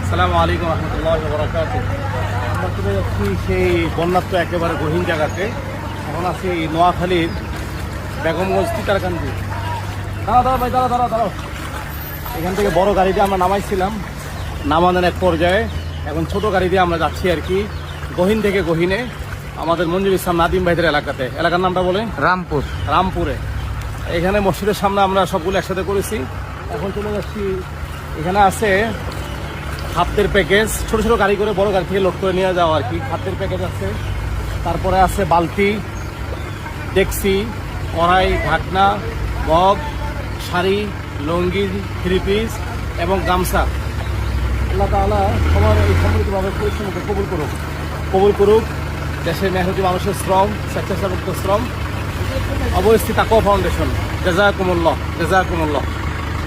আসসালামু আলাইকুম রহমতুল্লাহ বরাকাতুহু। আমরা চলে যাচ্ছি সেই বন্যাত্ম একেবারে গহীন জায়গাতে। এখন আছি নোয়াখালীর বেগমগঞ্জ তিতারকান্দি। দাঁড়াও ভাই, দাঁড়াও। এখান থেকে বড় গাড়ি দিয়ে আমরা নামাইছিলাম, নামানোর এক পর্যায়ে এখন ছোট গাড়ি দিয়ে আমরা যাচ্ছি আর কি গহীন থেকে গহীনে আমাদের মঞ্জুর ইসলাম নাদিম ভাইদের এলাকাতে। এলাকার নামটা বলে রামপুরে। এখানে মসজিদের সামনে আমরা সবগুলো একসাথে করেছি। এখন চলে যাচ্ছি, এখানে আছে খাদ্যের প্যাকেজ, ছোট ছোট গাড়ি করে বড় গাড়ি থেকে লোড করে নিয়ে যাওয়া আর কি। খাদ্যের প্যাকেজ আছে, তারপরে আছে বালতি, ডেকসি, কড়াই, ঢাকনা, মগ, শাড়ি, লুঙ্গি, থ্রি পিস এবং গামছা। আল্লাহ তাআলা সবার এই সম্মিলিতভাবে পরিশ্রমকে কবুল করুক। দেশের মেহনতি মানুষের শ্রম, স্বেচ্ছাসেবক শ্রম, অবস্থিত তাকওয়া ফাউন্ডেশন। জাযাকুমুল্লাহ।